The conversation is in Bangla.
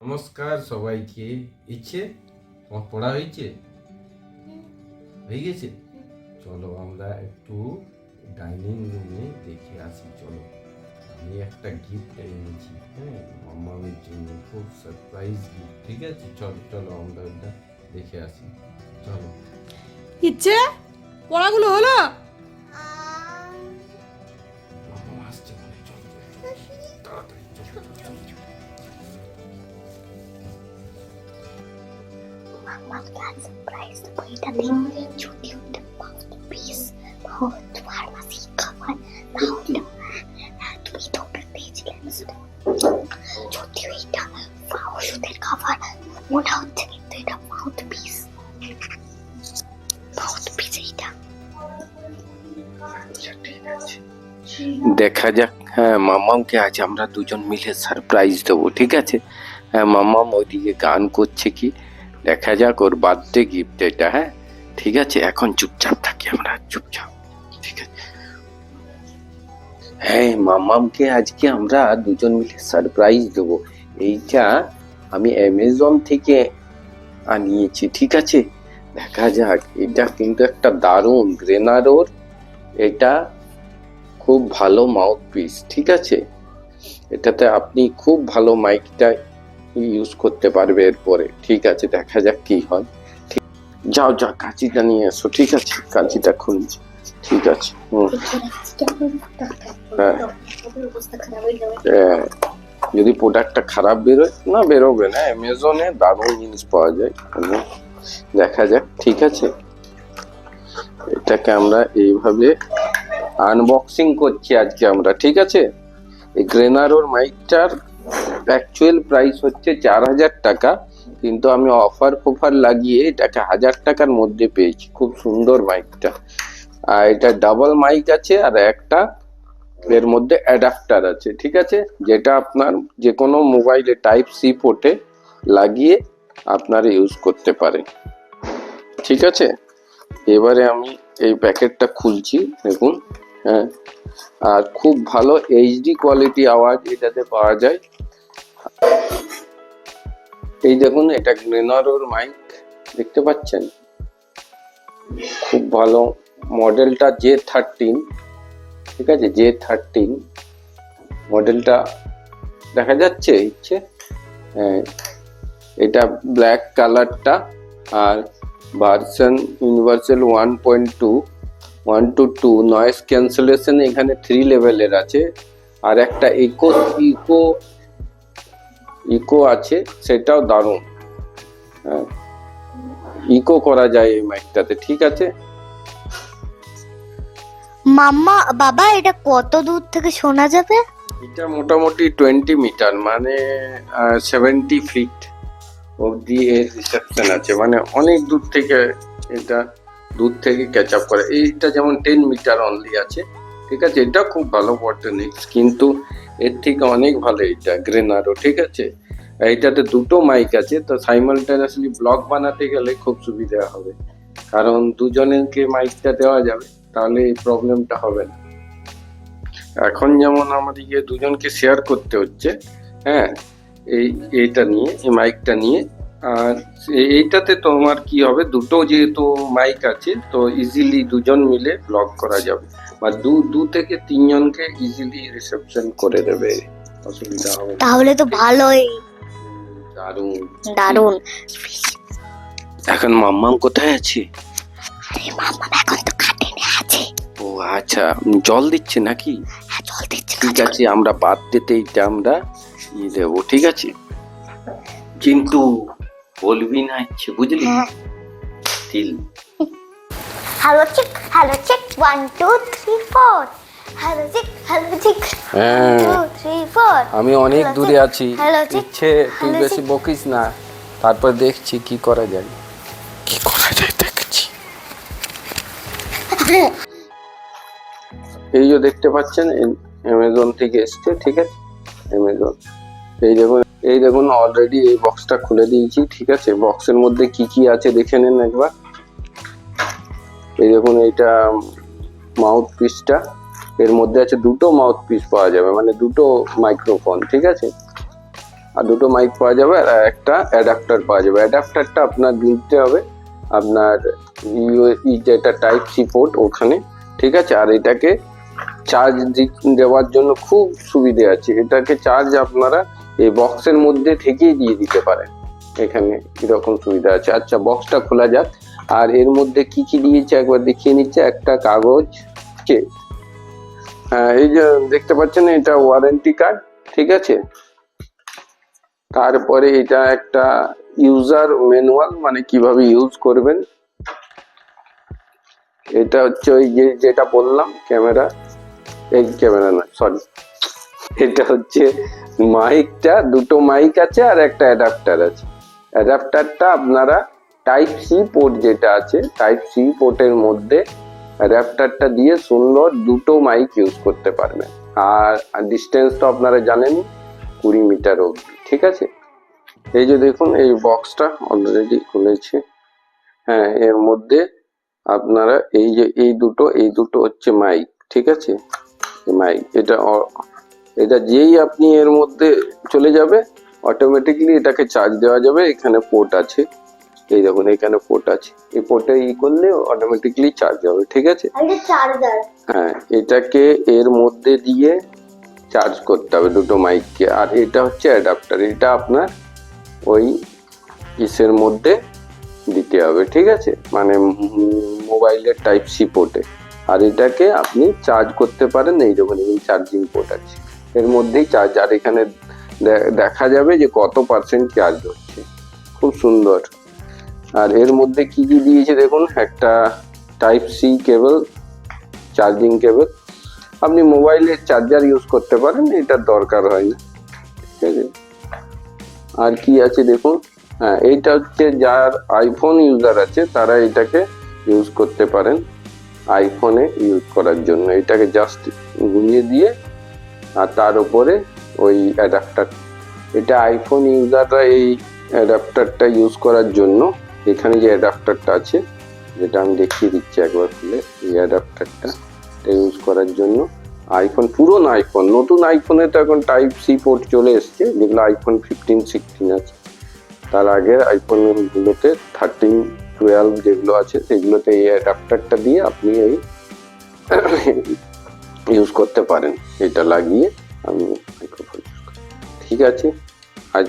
নমস্কার সবাইকে। ইচ্ছে তোমার পড়া হয়েছে? হয়ে গেছে? চলো আমরা একটু ডাইনিং রুমে দেখে আসি। চলো, আমি একটা গিফট এনেছি, হ্যাঁ, মামামের জন্য, খুব সারপ্রাইজ গিফট। ঠিক আছে, চলো চলো আমরা ওটা দেখে আসি। চলো। ইচ্ছে পড়াগুলো হলো? মামা আসছে মনে, চলো চলো চলো, তাড়াতাড়ি চলো। Mama's got surprise the way that they যদি ওটা মাউথপিস ফার্মাসি খাবার তাহলে তুমি তো পেয়েছিলেন যদি ওইটা ওষুধের খাবার মনে হচ্ছে, কিন্তু এটা মাউথপিস এটা দেখা যাক। হ্যাঁ, মামামকে আজ আমরা দুজন মিলে সারপ্রাইজ দেবো, ঠিক আছে? হ্যাঁ, মামাম ওইদিকে গান করছে, কি দেখা যাক। ওর বার্থডে গিফট এটা। হ্যাঁ ঠিক আছে, এখন চুপচাপ থাকি আমরা, চুপচাপ, ঠিক আছে? হ্যাঁ, মামামকে আজকে আমরা দুজন মিলে সারপ্রাইজ দেবো। এইটা আমি অ্যামাজন থেকে আনিয়েছি, ঠিক আছে? দেখা যাক। এটা কিন্তু একটা দারুণ গ্রেনারোর, এটা খুব ভালো মাউথপিস, ঠিক আছে? এটাতে আপনি খুব ভালো মাইকটা ইউজ করতে পারবে এরপরে, ঠিক আছে? দেখা যাক কি হয়। যাও যাও, কাঁচিটা নিয়ে এসো, ঠিক আছে? কাঁচিটা খুলছি, ঠিক আছে? হ্যাঁ, যদি প্রোডাক্টটা খারাপ বেরোয়, না বেরোবে না, অ্যামাজনে দারুণ জিনিস পাওয়া যায়। দেখা যাক, ঠিক আছে? এটাকে আমরা এইভাবে আনবক্সিং করছি আজকে আমরা, ঠিক আছে? এই গ্রেনারোর মাইকটার অ্যাকচুয়াল প্রাইস হচ্ছে 4,000 টাকা, কিন্তু আমি অফার লাগিয়ে এটাকে 1,000 টাকার মধ্যে পেয়েছি। খুব সুন্দর মাইকটা। আর এটা ডাবল মাইক আছে, আর একটা এর মধ্যে অ্যাডাপ্টার আছে, ঠিক আছে? যেটা আপনার যে কোনো মোবাইলে টাইপ সি পোর্টে লাগিয়ে আপনারা ইউজ করতে পারেন, ঠিক আছে? এবারে আমি এই প্যাকেটটা খুলছি, দেখুন। হ্যাঁ, আর খুব ভালো এইচডি কোয়ালিটি আওয়াজ এটাতে পাওয়া যায়। এই দেখুন, এটা গ্রেনারোর মাইক, দেখতে পাচ্ছেন? খুব ভালো। মডেলটা J13, ঠিক আছে? J13 মডেলটা দেখা যাচ্ছে, ইচ্ছে? হ্যাঁ, এটা ব্ল্যাক কালারটা। আর ভার্সন ইউনিভার্সাল 1.2 নয়েজ ক্যান্সেলেশন এখানে 3 লেভেলের আছে। আর একটা ইকো আছে, সেটাও দারুণ। হ্যাঁ, ইকো করা যায় এই মাইকটাতে, ঠিক আছে? মাম্মা বাবা এটা কত দূর থেকে শোনা যাবে? এটা মোটামুটি 20 মিটার, মানে 70 ফিট অবধি এর রিসেপশন আছে, মানে অনেক দূর থেকে এটা ক্যাচ আপ করে। এইটা যেমন 10 মিটার অনলি আছে, ঠিক আছে? এটা খুব ভালো বটনিক্স, কিন্তু এর থেকে অনেক ভালো এটা গ্রেনারো, ঠিক আছে? এইটাতে দুটো মাইক আছে, তো সাইমালটেনিয়াসলি ব্লগ বানাতে গেলে খুব সুবিধা হবে, কারণ দুজনকে মাইকটা দেওয়া যাবে, তাহলে এই প্রবলেমটা হবে না। এখন যেমন আমাদেরকে দুজনকে শেয়ার করতে হচ্ছে, হ্যাঁ, এইটা নিয়ে, এই মাইকটা নিয়ে। আর এইটাতে তোমার কি হবে, দুটো যেহেতু মাইক আছে, তো ইজিলি দুজন মিলে ব্লগ করা যাবে, বা দু থেকে তিনজনকে ইজিলি রিসেপশন করে দেবে, অসুবিধা হবে না। তাহলে তো ভালোই, দারুণ দারুণ। এখন মাম্মাম কোথায় আছে? আরে মাম্মা এখন তো খাটেনে আছে। ও আচ্ছা, জল দিচ্ছে নাকি? হ্যাঁ, জল দিচ্ছে। ঠিক আছে, আমরা বার্থডেতে এইটা আমরা দেবো, ঠিক আছে? কিন্তু বলবি না, ইচ্ছে, বুঝলি? তিল। হ্যালো চিক 1 2 3 4। হ্যালো চিক 1 2 3 4। আমি অনেক দূরে আছি, হ্যালো চিক, ইচ্ছে তুই বেশি বকিস না, তারপর দেখছি কি করা যায়, দেখছি। এই যে দেখতে পাচ্ছেন, অ্যামাজন থেকে এসছে, ঠিক আছে? অ্যামাজন, এই দেখুন অলরেডি এই বক্সটা খুলে দিয়েছি, ঠিক আছে? বক্সের মধ্যে কি কি আছে দেখে নেন একবার। এই দেখুন, এইটা মাউথ পিসটা, এর মধ্যে আছে দুটো মাউথ পিস পাওয়া যাবে, মানে দুটো মাইক্রোফোন, ঠিক আছে? আর দুটো মাইক পাওয়া যাবে আর একটা অ্যাডাপ্টার পাওয়া যাবে। অ্যাডাপ্টারটা আপনার নিতে হবে আপনার যেটা টাইপ সি পোর্ট ওখানে, ঠিক আছে। আর এটাকে চার্জ দেওয়ার জন্য খুব সুবিধে আছে, এটাকে চার্জ আপনারা এই বক্সের মধ্যে থেকেই দিয়ে দিতে পারেন। এখানে কিরকম সুবিধা আছে। আচ্ছা, বক্সটা খোলা যাক। আর এর মধ্যে কি কি দিয়েছে একবার দেখিয়ে নিচ্ছে। একটা কাগজ, এই যে দেখতে পাচ্ছেন এটা ওয়ারেন্টি কার্ড, ঠিক আছে। তারপরে এটা একটা ইউজার ম্যানুয়াল, মানে কিভাবে ইউজ করবেন। এটা হচ্ছে ওই যেটা বললাম ক্যামেরা, এই ক্যামেরা না সরি, এটা হচ্ছে মাইকটা, দুটো মাইক আছে আর একটা অ্যাডাপ্টার আছে। অ্যাডাপ্টারটা আপনারা টাইপ সি পোর্ট যেটা আছে, টাইপ সি পোর্টের মধ্যে অ্যাডাপ্টারটা দিয়ে সুন্দর দুটো মাইক ইউজ করতে পারবেন। আর ডিস্টেন্স তো আপনারা জানেন 20 মিটার অবধি, ঠিক আছে। এই যে দেখুন এই বক্সটা অলরেডি খুলেছে। হ্যাঁ, এর মধ্যে আপনারা এই যে এই দুটো হচ্ছে মাইক, ঠিক আছে। মাইক এটা যেই আপনি এর মধ্যে চলে যাবে অটোমেটিকলি এটাকে চার্জ দেওয়া যাবে। এখানে পোর্ট আছে, এই দেখুন এখানে পোর্ট আছে, এই পোর্টে করলে অটোমেটিকলি চার্জ হবে, ঠিক আছে। হ্যাঁ, এটাকে এর মধ্যে দিয়ে চার্জ করতে হবে দুটো মাইককে। আর এটা হচ্ছে অ্যাডাপ্টার, এটা আপনার ওই ইসের মধ্যে দিতে হবে, ঠিক আছে, মানে মোবাইলের টাইপ সি পোর্টে। আর এটাকে আপনি চার্জ করতে পারেন, এই দেখুন এই চার্জিং পোর্ট আছে, এর মধ্যেই চার্জ। আর এখানে দেখা যাবে যে কত পার্সেন্ট চার্জ হচ্ছে, খুব সুন্দর। আর এর মধ্যে কি কি দিয়েছে দেখুন, একটা type C cable, charging cable. আপনি মোবাইলের চার্জার ইউজ করতে পারেন, এটার দরকার হয় না, ঠিক আছে। আর কি আছে দেখুন, হ্যাঁ এইটা হচ্ছে যার আইফোন ইউজার আছে তারা এটাকে ইউজ করতে পারেন, আইফোনে ইউজ করার জন্য। এটাকে জাস্ট ঘুরিয়ে দিয়ে আর তার উপরে ওই অ্যাডাপ্টার, এটা আইফোন ইউজাররা এই অ্যাডাপ্টারটা ইউজ করার জন্য, এখানে যে অ্যাডাপ্টারটা আছে যেটা আমি দেখিয়ে দিচ্ছি একবার খুলে, এই অ্যাডাপ্টারটা ইউজ করার জন্য আইফোন, পুরনো আইফোন, নতুন আইফোনে তো এখন টাইপ সি পোর্ট চলে এসছে, যেগুলো আইফোন 15, 16 আছে। তার আগের আইফোনগুলোতে 13, 12 যেগুলো আছে সেগুলোতে এই অ্যাডাপ্টারটা দিয়ে আপনি এই ইউজ করতে পারেন। এটা লাগিয়ে আমি মাইক্রোফোন, ঠিক আছে।